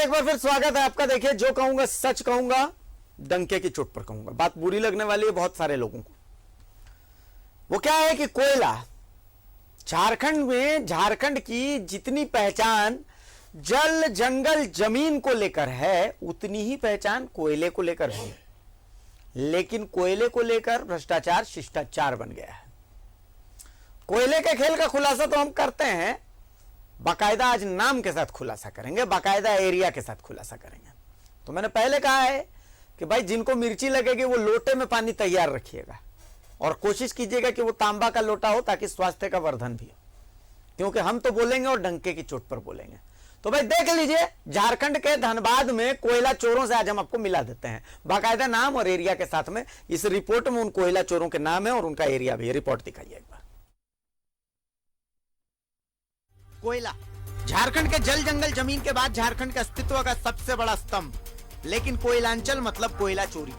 एक बार फिर स्वागत है आपका। देखिए, जो कहूंगा सच कहूंगा, डंके की चोट पर कहूंगा। बात बुरी लगने वाली है बहुत सारे लोगों को। वो क्या है कि कोयला, झारखंड में, झारखंड की जितनी पहचान जल जंगल जमीन को लेकर है, उतनी ही पहचान कोयले को लेकर है। लेकिन कोयले को लेकर भ्रष्टाचार शिष्टाचार बन गया है। कोयले के खेल का खुलासा तो हम करते हैं, बाकायदा आज नाम के साथ खुलासा करेंगे, बाकायदा एरिया के साथ खुलासा करेंगे। तो मैंने पहले कहा है कि भाई जिनको मिर्ची लगेगी वो लोटे में पानी तैयार रखिएगा और कोशिश कीजिएगा कि वो तांबा का लोटा हो ताकि स्वास्थ्य का वर्धन भी हो, क्योंकि हम तो बोलेंगे और डंके की चोट पर बोलेंगे। तो भाई देख लीजिए, झारखंड के धनबाद में कोयला चोरों से आज हम आपको मिला देते हैं, बाकायदा नाम और एरिया के साथ में। इस रिपोर्ट में उन कोयला चोरों के नाम है और उनका एरिया भी है। रिपोर्ट दिखाइए एक बार। कोयला, झारखंड के जल जंगल जमीन के बाद झारखंड के अस्तित्व का सबसे बड़ा स्तंभ। लेकिन कोयलांचल मतलब कोयला चोरी।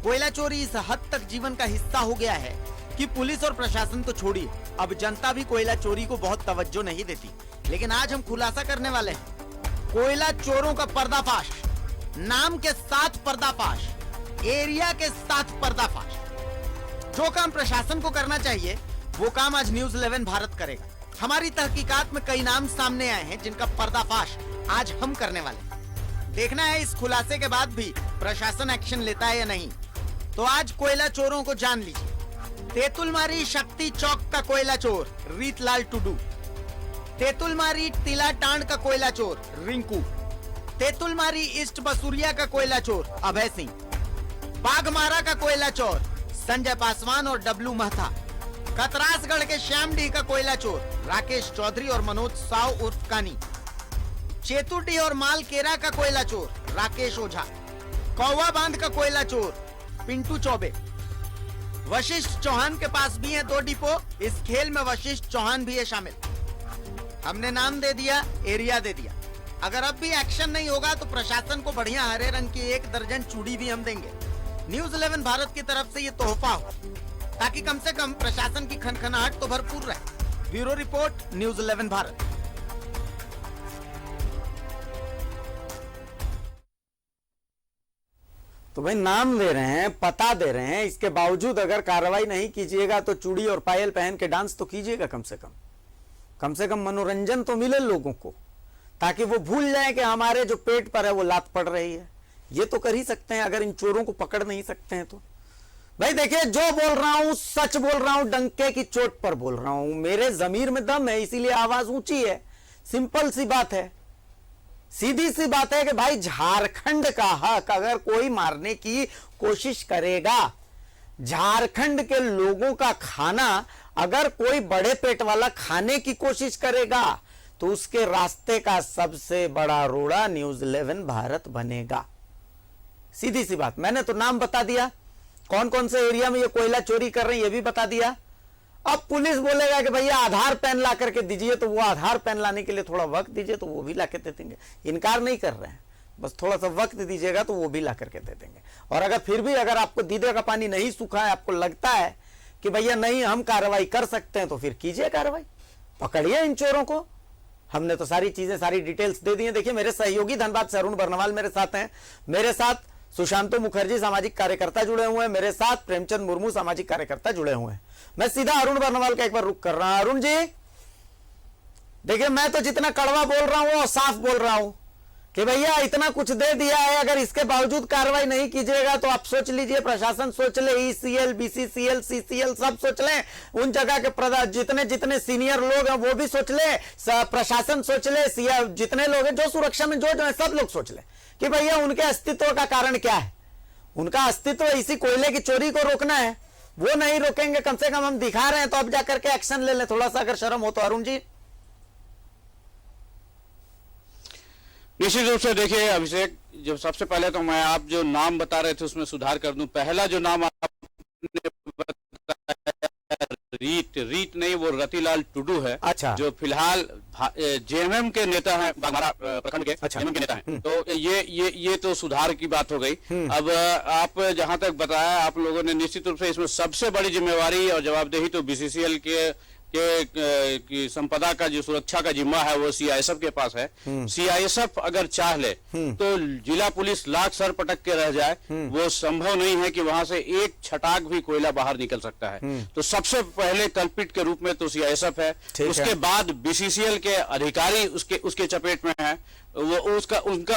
कोयला चोरी इस हद तक जीवन का हिस्सा हो गया है कि पुलिस और प्रशासन तो छोड़िए, अब जनता भी कोयला चोरी को बहुत तवज्जो नहीं देती। लेकिन आज हम खुलासा करने वाले हैं कोयला चोरों का पर्दाफाश। नाम के साथ पर्दाफाश, एरिया के साथ पर्दाफाश। जो काम प्रशासन को करना चाहिए वो काम आज न्यूज़ 11 भारत करेगा। हमारी तहकीकात में कई नाम सामने आए हैं जिनका पर्दाफाश आज हम करने वाले हैं। देखना है इस खुलासे के बाद भी प्रशासन एक्शन लेता है या नहीं। तो आज कोयला चोरों को जान लीजिए। तेतुलमारी शक्ति चौक का कोयला चोर रीतलाल टुडू, तेतुलमारी तिला टांड का कोयला चोर रिंकू, तेतुलमारी ईस्ट बसुरिया का कोयला चोर अभय सिंह, बाघमारा का कोयला चोर संजय पासवान और डब्लू महथा, कतरासगढ़ के श्यामडीह का कोयला चोर राकेश चौधरी और मनोज साव उर्फ कानी, चेतुडी और मालकेरा का कोयला चोर राकेश ओझा, कौवा बांध का कोयला चोर पिंटू चौबे। वशिष्ठ चौहान के पास भी है 2 डिपो। इस खेल में वशिष्ठ चौहान भी है शामिल। हमने नाम दे दिया, एरिया दे दिया। अगर अब भी एक्शन नहीं होगा तो प्रशासन को बढ़िया हरे रंग की 1 दर्जन चूड़ी भी हम देंगे। न्यूज़ 11 भारत की तरफ से ये तोहफा हो, ताकि कम से कम प्रशासन की खनखनाहट तो भरपूर रहे। Bureau report, news 11 Bharat. तो भाई नाम दे रहे हैं, पता दे रहे हैं, इसके बावजूद अगर कार्रवाई नहीं कीजिएगा तो चूड़ी और पायल पहन के डांस तो कीजिएगा। कम से कम मनोरंजन तो मिले लोगों को, ताकि वो भूल जाएं कि हमारे जो पेट पर है वो लात पड़ रही है। ये तो कर ही सकते हैं अगर इन चोरों को पकड़ नहीं सकते हैं तो। भाई देखिए, जो बोल रहा हूं सच बोल रहा हूं, डंके की चोट पर बोल रहा हूं। मेरे जमीर में दम है, इसीलिए आवाज ऊंची है। सिंपल सी बात है, सीधी सी बात है कि भाई झारखंड का हक अगर कोई मारने की कोशिश करेगा, झारखंड के लोगों का खाना अगर कोई बड़े पेट वाला खाने की कोशिश करेगा, तो उसके रास्ते का सबसे बड़ा रोड़ा न्यूज़ 11 भारत बनेगा। सीधी सी बात। मैंने तो नाम बता दिया, कौन कौन से एरिया में ये कोयला चोरी कर रहे हैं ये भी बता दिया। अब पुलिस बोलेगा कि भैया आधार पैन ला करके दीजिए, तो वो आधार पैन लाने के लिए थोड़ा वक्त दीजिए, तो वो भी ला के दे देंगे। इनकार नहीं कर रहे हैं, बस थोड़ा सा वक्त दीजिएगा तो वो भी ला करके दे देंगे। और अगर फिर भी अगर आपको दीदे का पानी नहीं सूखा है, आपको लगता है कि भैया नहीं हम कार्रवाई कर सकते हैं, तो फिर कीजिए कार्रवाई, पकड़िए इन चोरों को। हमने तो सारी चीजें, सारी डिटेल्स दे दी हैं। देखिए, मेरे सहयोगी धनबाद से अरुण बर्नवाल मेरे साथ हैं, मेरे साथ सुशांतो मुखर्जी सामाजिक कार्यकर्ता जुड़े हुए हैं, मेरे साथ प्रेमचंद मुर्मू सामाजिक कार्यकर्ता जुड़े हुए हैं। मैं सीधा अरुण बर्नवाल का एक बार रुख कर रहा हूं। अरुण जी देखिए, मैं तो जितना कड़वा बोल रहा हूं और साफ बोल रहा हूं कि भैया इतना कुछ दे दिया है, अगर इसके बावजूद कार्रवाई नहीं कीजिएगा तो आप सोच लीजिए, प्रशासन सोच ले, ईसीएल, बीसीसीएल, सीसीएल सब सोच ले, उन जगह के जितने जितने सीनियर लोग हैं वो भी सोच ले, प्रशासन सोच ले, जितने लोग हैं जो सुरक्षा में जो है सब लोग सोच ले कि भैया उनके अस्तित्व का कारण क्या है। उनका अस्तित्व इसी कोयले की चोरी को रोकना है। वो नहीं रोकेंगे, कम से कम हम दिखा रहे हैं तो अब जाकर के एक्शन ले लें, थोड़ा सा अगर शर्म हो तो। अरुण जी निश्चित रूप से देखिए अभिषेक, जब सबसे पहले तो मैं आप जो नाम बता रहे थे उसमें सुधार कर दूं। पहला जो नाम आपने रीत नहीं, वो रतिलाल टुडू है। अच्छा। जो फिलहाल जेएमएम के नेता हैं, बाघमारा प्रखंड के जेएमएम के नेता हैं। तो ये तो सुधार की बात हो गई। अब आप जहां तक बताया आप लोगों ने, निश्चित रूप से इसमें सबसे बड़ी जिम्मेवारी और जवाबदेही तो बीसीसीएल के कि संपदा का जो सुरक्षा का जिम्मा है वो सीआईएसएफ के पास है। सीआईएसएफ अगर चाह ले तो जिला पुलिस लाख सर पटक के रह जाए, वो संभव नहीं है कि वहां से एक छटाक भी कोयला बाहर निकल सकता है। तो सबसे पहले कल्पित के रूप में तो सीआईएसएफ है, उसके बाद बीसीसीएल के अधिकारी उसके चपेट में है, वो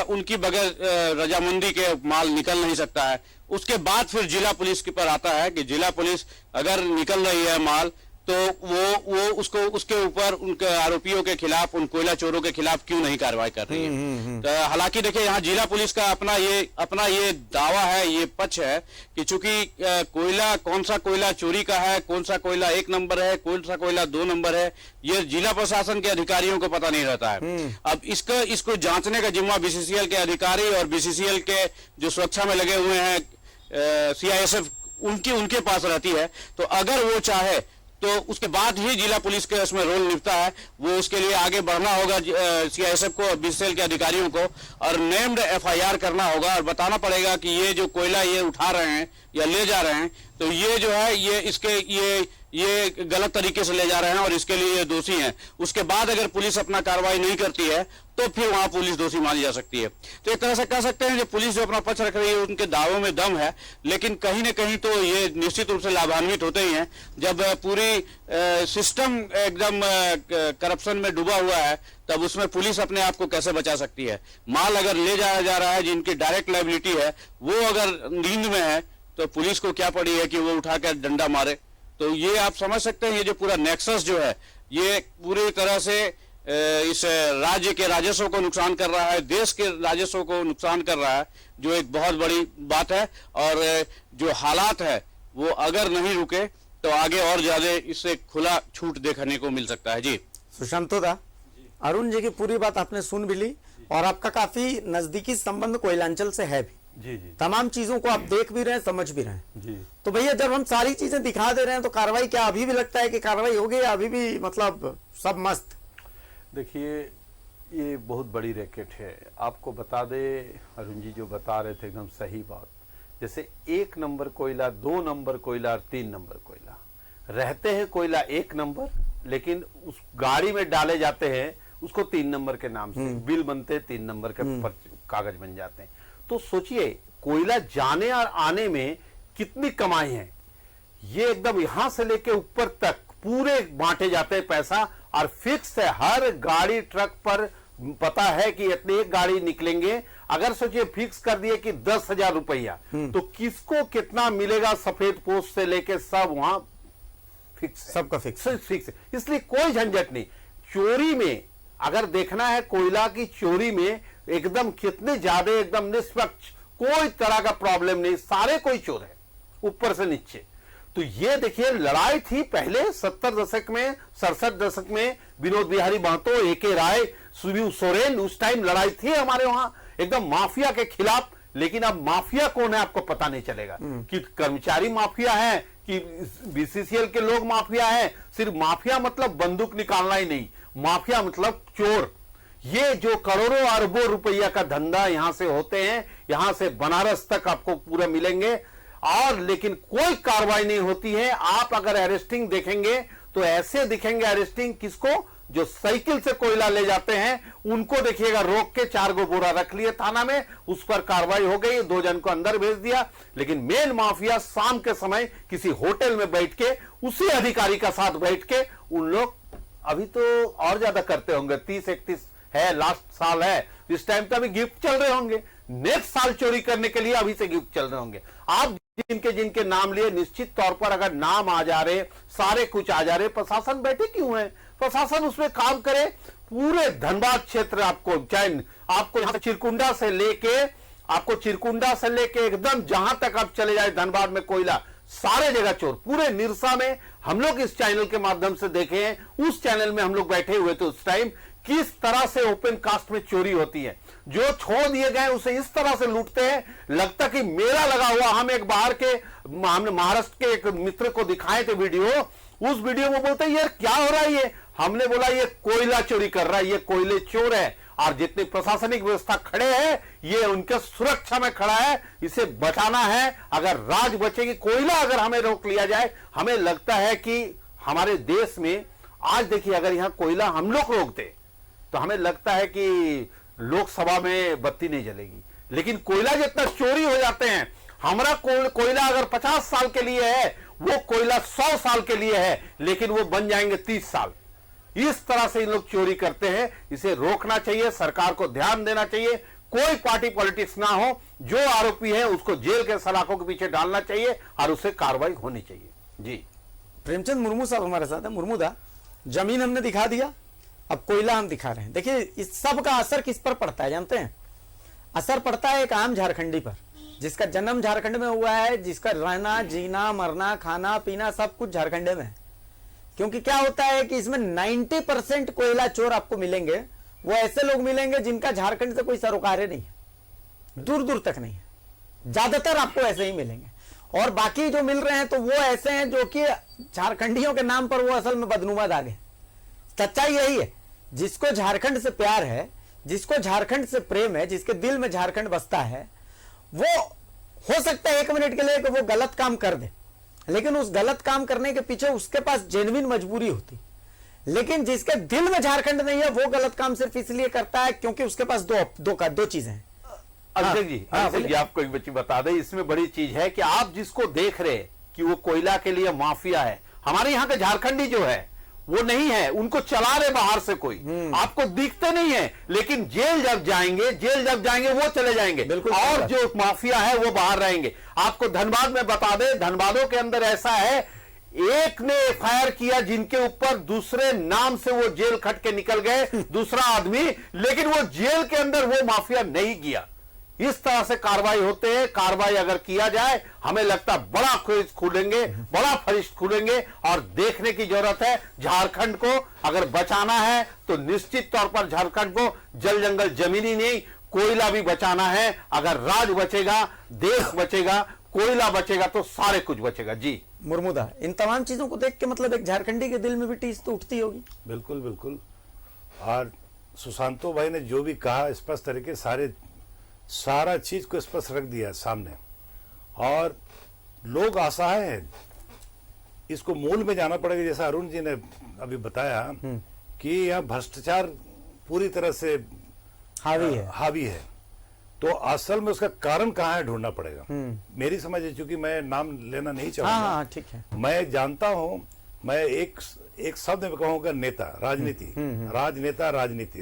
उनकी बगैर रजामंदी के माल निकल नहीं सकता है। उसके बाद फिर जिला पुलिस के पर आता है कि जिला पुलिस अगर निकल रही है माल तो वो उसके ऊपर उनके आरोपियों के खिलाफ, उन कोयला चोरों के खिलाफ क्यों नहीं कार्रवाई कर रही है। तो हालांकि देखिए यहाँ जिला पुलिस का अपना ये दावा है, ये पक्ष है कि चूंकि कोयला कौन सा कोयला चोरी का है, कौन सा कोयला 1 नंबर है, कौन सा कोयला 2 नंबर है, ये जिला प्रशासन के अधिकारियों को पता नहीं रहता है। अब इसको जांचने का जिम्मा बीसीसीएल के अधिकारी और बीसीसीएल के जो सुरक्षा में लगे हुए हैं सीआईएसएफ उनके पास रहती है। तो अगर वो चाहे तो उसके बाद ही जिला पुलिस के उसमें रोल निभता है। वो उसके लिए आगे बढ़ना होगा सीआईएसएफ को, बीसीसीएल के अधिकारियों को, और नेम्ड एफआईआर करना होगा और बताना पड़ेगा कि ये जो कोयला ये उठा रहे हैं या ले जा रहे हैं तो ये जो है ये गलत तरीके से ले जा रहे हैं और इसके लिए ये दोषी हैं। उसके बाद अगर पुलिस अपना कार्रवाई नहीं करती है तो फिर वहां पुलिस दोषी मानी जा सकती है। तो एक तरह से कह सकते हैं जो पुलिस जो अपना पक्ष रख रही है उनके दावों में दम है, लेकिन कहीं न कहीं तो ये निश्चित रूप से लाभान्वित होते ही हैं। जब पूरी सिस्टम एकदम करप्शन में डूबा हुआ है तब उसमें पुलिस अपने आप को कैसे बचा सकती है। माल अगर ले जाया जा रहा है जिनकी डायरेक्ट लायबिलिटी है वो अगर नींद में है तो पुलिस को क्या पड़ी है कि वो उठाकर डंडा मारे। तो ये आप समझ सकते हैं ये जो पूरा नेक्सस जो है ये पूरी तरह से इस राज्य के राजस्व को नुकसान कर रहा है, देश के राजस्व को नुकसान कर रहा है, जो एक बहुत बड़ी बात है। और जो हालात है वो अगर नहीं रुके तो आगे और ज्यादा इससे खुला छूट देखने को मिल सकता है। जी सुशांतो दा, अरुण जी की पूरी बात आपने सुन भी ली और आपका काफी नजदीकी संबंध कोयलांचल से है भी। जी जी, तमाम चीजों को आप देख भी रहे हैं, समझ भी रहे हैं। जी, तो भैया जब हम सारी चीजें दिखा दे रहे हैं तो कार्रवाई क्या अभी भी लगता है कि कार्रवाई होगी या अभी भी मतलब सब मस्त? देखिए ये बहुत बड़ी रैकेट है। आपको बता दे, अरुण जी जो बता रहे थे एकदम सही बात। जैसे 1 नंबर कोयला, 2 नंबर कोयला और 3 नंबर कोयला रहते हैं। कोयला 1 नंबर, लेकिन उस गाड़ी में डाले जाते हैं उसको 3 नंबर के नाम से बिल बनते हैं, 3 नंबर के कागज बन जाते हैं। तो सोचिए कोयला जाने और आने में कितनी कमाई है। ये एकदम यहां से लेके ऊपर तक पूरे बांटे जाते हैं पैसा, और फिक्स है हर गाड़ी ट्रक पर पता है कि इतनी एक गाड़ी निकलेंगे। अगर सोचिए फिक्स कर दिए कि 10,000 रुपया, तो किसको कितना मिलेगा सफेद पोस्ट से लेके सब वहां फिक्स, सबका फिक्स है। इसलिए कोई झंझट नहीं। चोरी में अगर देखना है कोयला की चोरी में एकदम कितने ज्यादा एकदम निष्पक्ष, कोई तरह का प्रॉब्लम नहीं, सारे कोई चोर है ऊपर से नीचे। तो ये देखिए लड़ाई थी पहले 70 दशक में, 67 दशक में विनोद बिहारी महतो, एके राय, सुनील सोरेन, उस टाइम लड़ाई थी हमारे वहां एकदम माफिया के खिलाफ। लेकिन अब माफिया कौन है आपको पता नहीं चलेगा कि कर्मचारी माफिया है कि बीसीसीएल के लोग माफिया है। सिर्फ माफिया मतलब बंदूक निकालना ही नहीं, माफिया मतलब चोर। ये जो करोड़ों अरबों रुपया का धंधा यहां से होते हैं, यहां से बनारस तक आपको पूरा मिलेंगे, और लेकिन कोई कार्रवाई नहीं होती है। आप अगर अरेस्टिंग देखेंगे तो ऐसे दिखेंगे अरेस्टिंग किसको, जो साइकिल से कोयला ले जाते हैं उनको देखिएगा रोक के 4 गो बोरा रख लिए थाना में, उस पर कार्रवाई हो गई, 2 जन को अंदर भेज दिया। लेकिन मेन माफिया शाम के समय किसी होटल में बैठ के उसी अधिकारी का साथ बैठ के उन लोग अभी तो और ज्यादा करते होंगे, 30-31 है, लास्ट साल है, इस टाइम तो अभी गिफ्ट चल रहे होंगे, नेक्स्ट साल चोरी करने के लिए अभी से गिफ्ट चल रहे होंगे। आप जिनके नाम लिए निश्चित तौर पर अगर नाम आ जा रहे, सारे कुछ आ जा रहे, प्रशासन बैठे क्यों है? प्रशासन उसमें काम करे। पूरे धनबाद क्षेत्र आपको चाहे आपको यहां चिरकुंडा से लेके एकदम जहां तक आप चले जाए धनबाद में कोयला, सारे जगह चोर। पूरे निरसा में हम लोग इस चैनल के माध्यम से देखे हैं, उस चैनल में हम लोग बैठे हुए थे उस टाइम, किस तरह से ओपन कास्ट में चोरी होती है। जो छोड़ दिए गए उसे इस तरह से लूटते हैं, लगता कि मेला लगा हुआ। हम एक बाहर के, हमने महाराष्ट्र के एक मित्र को दिखाए थे वीडियो, उस वीडियो में बोलते हैं यार क्या हो रहा है ये? हमने बोला ये कोयला चोरी कर रहा है, ये कोयले चोर है, और जितनी प्रशासनिक व्यवस्था खड़े हैं ये उनके सुरक्षा में खड़ा है, इसे बचाना है। अगर राज बचेगी, कोयला अगर हमें रोक लिया जाए, हमें लगता है कि हमारे देश में आज देखिए, अगर यहाँ कोयला हम लोग रोकते तो हमें लगता है कि लोकसभा में बत्ती नहीं जलेगी, लेकिन कोयला जितना चोरी हो जाते हैं, हमारा कोयला अगर 50 साल के लिए है, वो कोयला 100 साल के लिए है, लेकिन वो बन जाएंगे 30 साल। इस तरह से इन लोग चोरी करते हैं। इसे रोकना चाहिए, सरकार को ध्यान देना चाहिए, कोई पार्टी पॉलिटिक्स ना हो, जो आरोपी है उसको जेल के सलाखों के पीछे डालना चाहिए और उससे कार्रवाई होनी चाहिए। जी प्रेमचंद मुर्मू साहब हमारे साथ है। मुर्मू दा, जमीन हमने दिखा दिया, अब कोयला हम दिखा रहे हैं। देखिए इस सब का असर किस पर पड़ता है जानते हैं? असर पड़ता है एक आम झारखंडी पर, जिसका जन्म झारखंड में हुआ है, जिसका रहना जीना मरना खाना पीना सब कुछ झारखंड में है। क्योंकि क्या होता है कि इसमें 90% कोयला चोर आपको मिलेंगे, वो ऐसे लोग मिलेंगे जिनका झारखंड से कोई सरोकारे नहीं है, दूर दूर तक नहीं है, ज्यादातर आपको ऐसे ही मिलेंगे। और बाकी जो मिल रहे हैं तो वो ऐसे हैं जो कि झारखंडियों के नाम पर वो असल में बदनुमा दागे। सच्चाई यही है, जिसको झारखंड से प्यार है, जिसको झारखंड से प्रेम है, जिसके दिल में झारखंड बसता है, वो हो सकता है 1 मिनट के लिए कि वो गलत काम कर दे, लेकिन उस गलत काम करने के पीछे उसके पास जेन्युइन मजबूरी होती। लेकिन जिसके दिल में झारखंड नहीं है, वो गलत काम सिर्फ इसलिए करता है क्योंकि उसके पास दो चीजें हैं। अभिषेक जी, आपको एक बच्ची बता दें, इसमें बड़ी चीज है कि आप जिसको देख रहे कि वो कोयला के लिए माफिया है, हमारे यहाँ का झारखंडी जो है वो नहीं है, उनको चला रहे बाहर से कोई, आपको दिखते नहीं है, लेकिन जेल जब जाएंगे वो चले जाएंगे, और जो माफिया है वो बाहर रहेंगे। आपको धनबाद में बता दें, धनबादों के अंदर ऐसा है, एक ने एफआईआर किया जिनके ऊपर दूसरे नाम से वो जेल खट के निकल गए, दूसरा आदमी, लेकिन वो जेल के अंदर वो माफिया नहीं गया। इस तरह से कार्रवाई होते हैं। कार्रवाई अगर किया जाए, हमें लगता है बड़ा खोज खुलेंगे, बड़ा फरिश्त खुलेंगे, और देखने की जरूरत है। झारखंड को अगर बचाना है तो निश्चित तौर पर झारखंड को जल जंगल जमीनी नहीं, कोयला भी बचाना है। अगर राज बचेगा, देश बचेगा, कोयला बचेगा, तो सारे कुछ बचेगा। जी मुर्मुदा, इन तमाम चीजों को देख के मतलब एक झारखंडी के दिल में भी टीस तो उठती होगी। बिल्कुल बिल्कुल। और सुशांतो भाई ने जो भी कहा स्पष्ट तरीके सारा चीज को स्पष्ट रख दिया सामने, और लोग असहाय हैं। इसको मूल में जाना पड़ेगा, जैसा अरुण जी ने अभी बताया कि यह भ्रष्टाचार पूरी तरह से हावी है। तो असल में उसका कारण कहाँ है ढूंढना पड़ेगा। मेरी समझ है, चूंकि मैं नाम लेना नहीं चाहूंगा। हाँ, ठीक है। मैं जानता हूं, मैं एक शब्द में कहूंगा, नेता, राजनीति,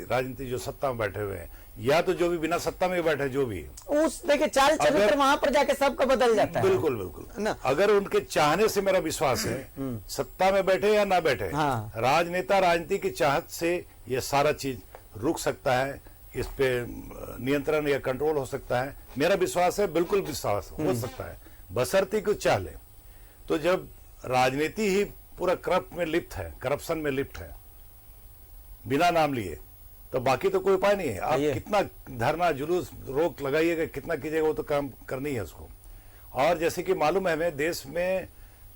राजनीति जो सत्ता में बैठे हुए हैं, या तो जो भी बिना सत्ता में बैठे, जो भी उस देखिए चाल चरित्र वहां पर जाके सबका बदल जाता है। बिल्कुल बिल्कुल ना। अगर उनके चाहने से मेरा विश्वास है, सत्ता में बैठे या ना बैठे, राजनेता राजनीति की चाहत से ये सारा चीज रुक सकता है, इस पे नियंत्रण या कंट्रोल हो सकता है। मेरा विश्वास है, बिल्कुल विश्वास हो सकता है, बशर्ते को चाह ले। तो जब राजनीति ही पूरा करप्शन में लिप्त है बिना नाम लिए, तो बाकी तो कोई उपाय नहीं है। आप कितना धरना जुलूस रोक लगाइएगा, कितना कीजिएगा, वो तो काम करनी है उसको। और जैसे कि मालूम है हमें, देश में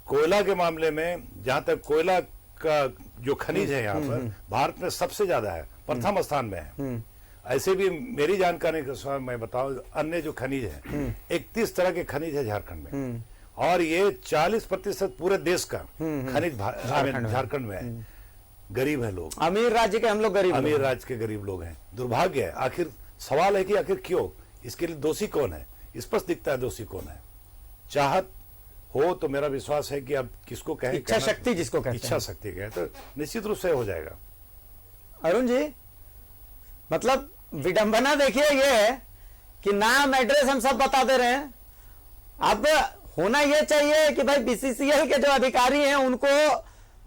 कोयला के मामले में, जहां तक कोयला का जो खनिज है यहाँ पर भारत में सबसे ज्यादा है, प्रथम स्थान में है। ऐसे भी मेरी जानकारी के अनुसार मैं बताऊं, अन्य जो खनिज है, 31 तरह के खनिज है झारखंड में, और ये 40% पूरे देश का खनिज झारखंड में है। गरीब है लोग, अमीर राज्य के हम लोग गरीब, अमीर राज्य के गरीब लोग हैं। दुर्भाग्य है। आखिर सवाल है कि आखिर क्यों, इसके लिए दोषी कौन है? स्पष्ट दिखता है दोषी कौन है। चाहत हो तो मेरा विश्वास है कि अब किसको कहें, इच्छा शक्ति जिसको कहते हैं, इच्छा शक्ति कहें, तो निश्चित रूप से हो जाएगा। अरुण जी, मतलब विडंबना देखिए ये है कि नाम एड्रेस हम सब बता दे रहे हैं। अब होना यह चाहिए कि भाई बीसीसीएल के जो अधिकारी हैं उनको,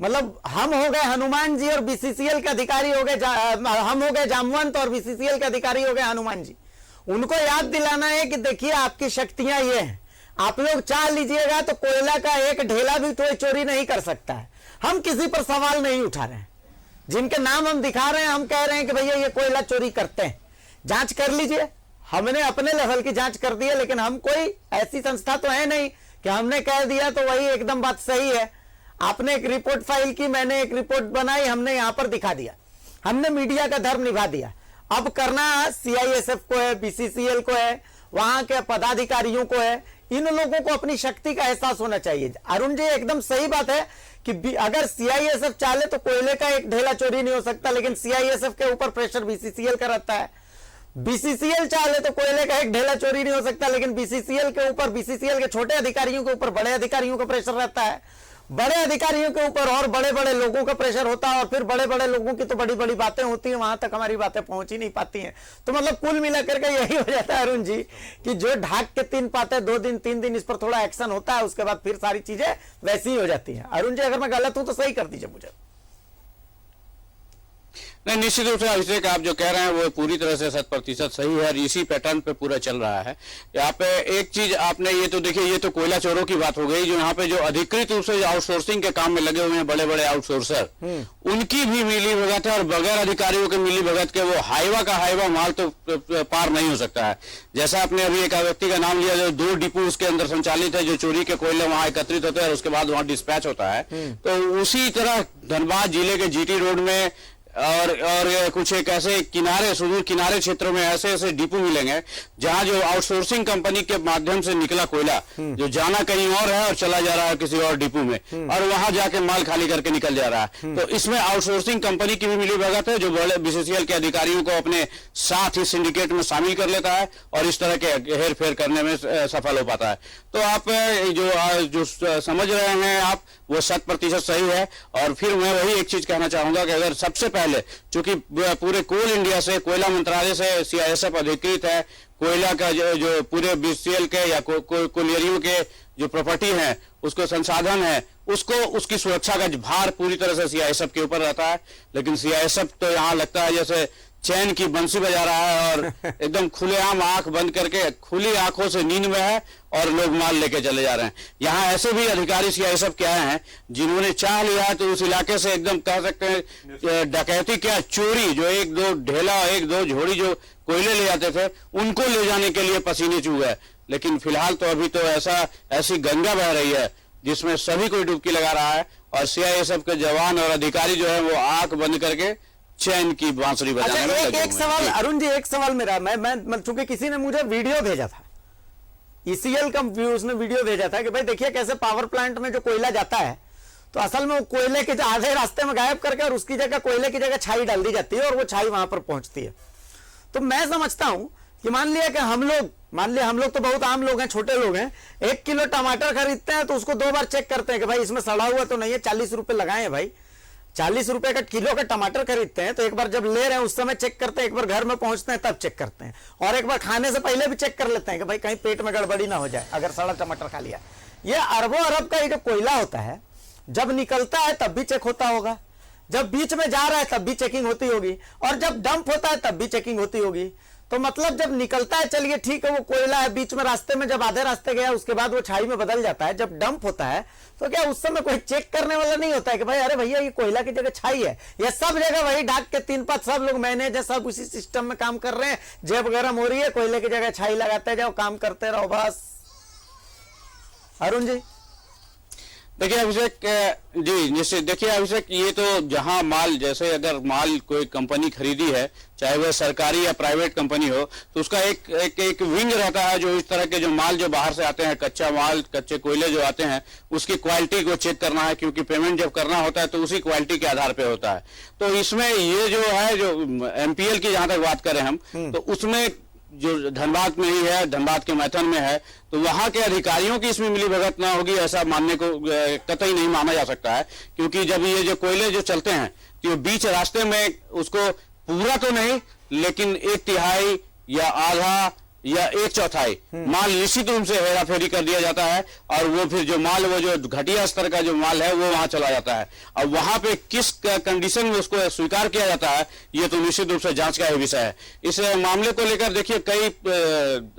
मतलब हम हो गए हनुमान जी और बीसीसीएल के अधिकारी हो गए, हम हो गए जामवंत और बीसीसीएल के अधिकारी हो गए हनुमान जी। उनको याद दिलाना है कि देखिए आपकी शक्तियां ये हैं, आप लोग चाह लीजिएगा तो कोयला का एक ढेला भी कोई चोरी नहीं कर सकता है। हम किसी पर सवाल नहीं उठा रहे हैं, जिनके नाम हम दिखा रहे हैं हम कह रहे हैं कि भैया ये कोयला चोरी करते हैं, जांच कर लीजिए। हमने अपने लेवल की जांच कर दी है, लेकिन हम कोई ऐसी संस्था तो है नहीं कि हमने कह दिया तो वही एकदम बात सही है। आपने एक रिपोर्ट फाइल की, मैंने एक रिपोर्ट बनाई, हमने यहां पर दिखा दिया, हमने मीडिया का धर्म निभा दिया। अब करना सीआईएसएफ को है, बीसीसीएल को है, वहां के पदाधिकारियों को है, इन लोगों को अपनी शक्ति का एहसास होना चाहिए। अरुण जी एकदम सही बात है कि अगर सीआईएसएफ चाहे तो कोयले का एक ढेला चोरी नहीं हो सकता, लेकिन सीआईएसएफ के ऊपर प्रेशर बीसीसीएल का रहता है। बीसीसीएल चाहे तो कोयले का एक ढेला चोरी नहीं हो सकता, लेकिन बीसीसीएल के ऊपर, बीसीसीएल के छोटे अधिकारियों के ऊपर बड़े अधिकारियों का प्रेशर रहता है, बड़े अधिकारियों के ऊपर और बड़े बड़े लोगों का प्रेशर होता है, और फिर बड़े बड़े लोगों की तो बड़ी बड़ी बातें होती हैं, वहां तक हमारी बातें पहुंच ही नहीं पाती हैं। तो मतलब कुल मिलाकर के यही हो जाता है अरुण जी कि जो ढाक के 3 पाते 2 दिन 3 दिन इस पर थोड़ा एक्शन होता है, उसके बाद फिर सारी चीजें वैसी ही हो जाती हैं। अरुण जी अगर मैं गलत हूं तो सही कर दीजिए मुझे। नहीं, निश्चित रूप से अभिषेक आप जो कह रहे हैं वो पूरी तरह से 100% सही है और इसी पैटर्न पे पूरा चल रहा है। यहाँ पे एक चीज आपने ये तो देखिए, ये तो कोयला चोरों की बात हो गई, जो यहाँ पे जो अधिकृत रूप से आउटसोर्सिंग के काम में लगे हुए हैं बड़े बड़े आउटसोर्सर, उनकी भी मिली भगत है, और बगैर अधिकारियों के मिली भगत के वो हाईवा का हाईवा माल तो पार नहीं हो सकता है। जैसा आपने अभी एक व्यक्ति का नाम लिया जो 2 डिपो उसके अंदर संचालित है, जो चोरी के कोयले वहां एकत्रित होते हैं और उसके बाद वहां डिस्पैच होता है। तो उसी तरह धनबाद जिले के जीटी रोड में और कुछ एक ऐसे किनारे, सुदूर किनारे क्षेत्रों में ऐसे ऐसे डिपो मिलेंगे जहां जो आउटसोर्सिंग कंपनी के माध्यम से निकला कोयला जो जाना कहीं और है और चला जा रहा है किसी और डिपो में, और वहां जाके माल खाली करके निकल जा रहा है। तो इसमें आउटसोर्सिंग कंपनी की भी मिली भगत है, जो बड़े बीसीसीएल के अधिकारियों को अपने साथ ही सिंडिकेट में शामिल कर लेता है और इस तरह के हेर फेर करने में सफल हो पाता है। तो आप जो समझ रहे हैं आप, वो 100% सही है। और फिर मैं वही एक चीज कहना चाहूंगा कि अगर सबसे पहले, चूंकि पूरे कोल इंडिया से, कोयला मंत्रालय से सीआईएसएफ अधिकृत है, कोयला का जो पूरे बीसीसीएल के या कोयलियरियों के जो प्रॉपर्टी है, उसको संसाधन है, उसको उसकी सुरक्षा का भार पूरी तरह से सीआईएसएफ के ऊपर रहता है। लेकिन सीआईएसएफ तो यहाँ लगता है जैसे चैन की बंसी बजा रहा है और एकदम खुलेआम आंख बंद करके खुली आंखों से नींद में है और लोग माल लेके चले जा रहे हैं। यहाँ ऐसे भी अधिकारी सीआईएसएफ के आए हैं जिन्होंने चाह लिया है तो उस इलाके से एकदम कह सकते हैं डकैती क्या, चोरी, जो 1-2 ढेला 1-2 झोड़ी जो कोयले ले जाते थे उनको ले जाने के लिए पसीने चूह गए। लेकिन फिलहाल तो अभी तो ऐसी गंगा बह रही है जिसमें सभी कोई डुबकी लगा रहा है, और सीआईएसएफ के जवान और अधिकारी जो है वो आंख बंद करके चैन की बांसुरी बजाने में लगे। एक सवाल अरुण जी, एक सवाल मेरा, मैं चूंकि किसी ने मुझे वीडियो भेजा था, ईसीएल का उसने वीडियो भेजा था कि भाई देखिए कैसे पावर प्लांट में जो कोयला जाता है तो असल में वो कोयले के आधे रास्ते में गायब करके और उसकी जगह कोयले की जगह छाई डाल दी जाती है और वो छाई वहां पर पहुंचती है। तो मैं समझता हूं कि मान लिया हम लोग तो बहुत आम लोग हैं, छोटे लोग हैं, 1 किलो टमाटर खरीदते हैं तो उसको 2 बार चेक करते हैं कि भाई इसमें सड़ा हुआ तो नहीं है, 40 रुपए लगाए भाई, 40 रुपए का किलो का टमाटर खरीदते हैं तो एक बार जब ले रहे हैं उस समय चेक करते हैं, एक बार घर में पहुंचते हैं तब चेक करते हैं, और एक बार खाने से पहले भी चेक कर लेते हैं कि भाई कहीं पेट में गड़बड़ी ना हो जाए अगर सड़ा टमाटर खा लिया। ये अरबों अरब का ये जो कोयला होता है, जब निकलता है तब भी चेक होता होगा, जब बीच में जा रहा है तब भी चेकिंग होती होगी, और जब डंप होता है तब भी चेकिंग होती होगी। तो मतलब जब निकलता है चलिए ठीक है, वो कोयला है, बीच में रास्ते में जब आधे रास्ते गया उसके बाद वो छाई में बदल जाता है, जब डंप होता है तो क्या उस समय कोई चेक करने वाला नहीं होता है कि भाई अरे भैया ये कोयला की जगह छाई है? ये सब जगह वही ढाक के 3-5 सब लोग मैनेज है, सब उसी सिस्टम में काम कर रहे हैं, जेब गर्म हो रही है, कोयले की जगह छाई लगाते जाओ, काम करते रहो बस। अरुण जी देखिए अभिषेक जी, निश्चित देखिए अभिषेक, ये तो जहां माल, जैसे अगर माल कोई कंपनी खरीदी है, चाहे वह सरकारी या प्राइवेट कंपनी हो, तो उसका एक विंग रहता है जो इस तरह के जो माल जो बाहर से आते हैं, कच्चा माल, कच्चे कोयले जो आते हैं, उसकी क्वालिटी को चेक करना है, क्योंकि पेमेंट जब करना होता है तो उसी क्वालिटी के आधार पे होता है। तो इसमें ये जो है, जो एमपीएल की जहां तक बात करें हम, तो उसमें जो धनबाद में ही है, धनबाद के मैथन में है, तो वहां के अधिकारियों की इसमें मिली भगत ना होगी ऐसा मानने को कतई नहीं माना जा सकता है। क्योंकि जब ये जो कोयले जो चलते हैं तो बीच रास्ते में उसको पूरा तो नहीं लेकिन 1/3 या आधा या 1/4 माल निश्चित रूप से हेरा फेरी कर दिया जाता है, और वो फिर जो माल, वो जो घटिया स्तर का जो माल है वो वहां चला जाता है। अब वहां पे किस कंडीशन में उसको स्वीकार किया जाता है, ये तो निश्चित रूप से जांच का ही विषय है। इस मामले को लेकर देखिए कई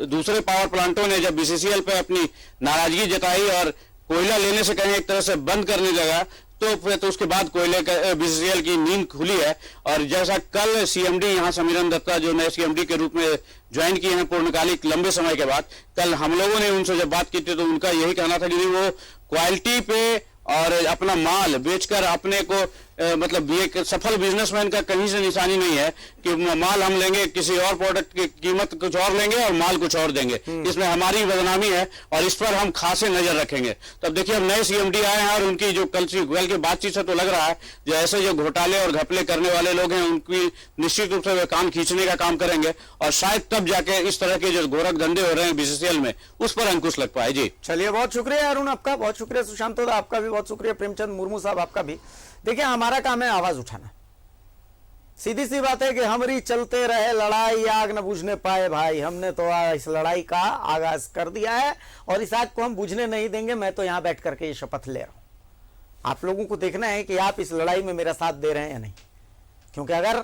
दूसरे पावर प्लांटों ने जब बीसीसीएल पे अपनी नाराजगी जताई और कोयला लेने से कहीं एक तरह से बंद करने लगा, तो उसके बाद कोयले का बीसीसीएल की नींद खुली है। और जैसा कल सीएमडी यहाँ समीरन दत्ता जो नए सीएमडी के रूप में ज्वाइन किए हैं पूर्णकालिक लंबे समय के बाद, कल हम लोगों ने उनसे जब बात की थी तो उनका यही कहना था कि वो क्वालिटी पे और अपना माल बेचकर अपने को मतलब ये एक सफल बिजनेसमैन का कहीं से निशानी नहीं है कि माल हम लेंगे किसी और प्रोडक्ट की कीमत कुछ और लेंगे और माल कुछ और देंगे। इसमें हमारी बदनामी है और इस पर हम खासे नजर रखेंगे। तब देखिए अब नए सीएमडी आए हैं और उनकी जो कल की बातचीत से तो लग रहा है जो ऐसे जो घोटाले और घपले करने वाले लोग हैं उनकी निश्चित रूप से वे कान खींचने का काम करेंगे और शायद तब जाके इस तरह के जो गोरख धंधे हो रहे हैं बीसीसीएल में उस पर अंकुश लग पाए। जी चलिए, बहुत शुक्रिया अरुण आपका, बहुत शुक्रिया सुशांत होदा आपका भी, बहुत शुक्रिया प्रेमचंद मुर्मू साहब आपका भी। देखिए हमारा काम है आवाज उठाना। सीधी सी बात है कि हमारी चलते रहे लड़ाई आग न बुझने पाए भाई। हमने तो इस लड़ाई का आगाज कर दिया है और इस आग को हम बुझने नहीं देंगे। मैं तो यहां बैठ करके ये शपथ ले रहा हूं। आप लोगों को देखना है कि आप इस लड़ाई में मेरा साथ दे रहे हैं या नहीं, क्योंकि अगर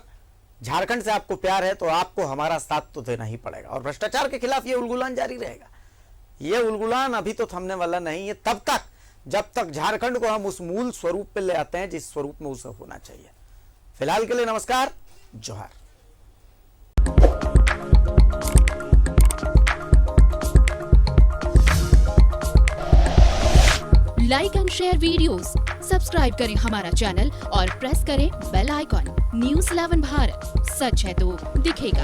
झारखंड से आपको प्यार है तो आपको हमारा साथ तो देना ही पड़ेगा। और भ्रष्टाचार के खिलाफ ये उलगुलान जारी रहेगा। ये उलगुलान अभी तो थमने वाला नहीं है तब तक जब तक झारखंड को हम उस मूल स्वरूप पे ले आते हैं जिस स्वरूप में उसे होना चाहिए। फिलहाल के लिए नमस्कार, जोहार। Like and share videos, subscribe करें हमारा चैनल और प्रेस करें बेल आइकॉन। News 11 भारत, सच है तो दिखेगा।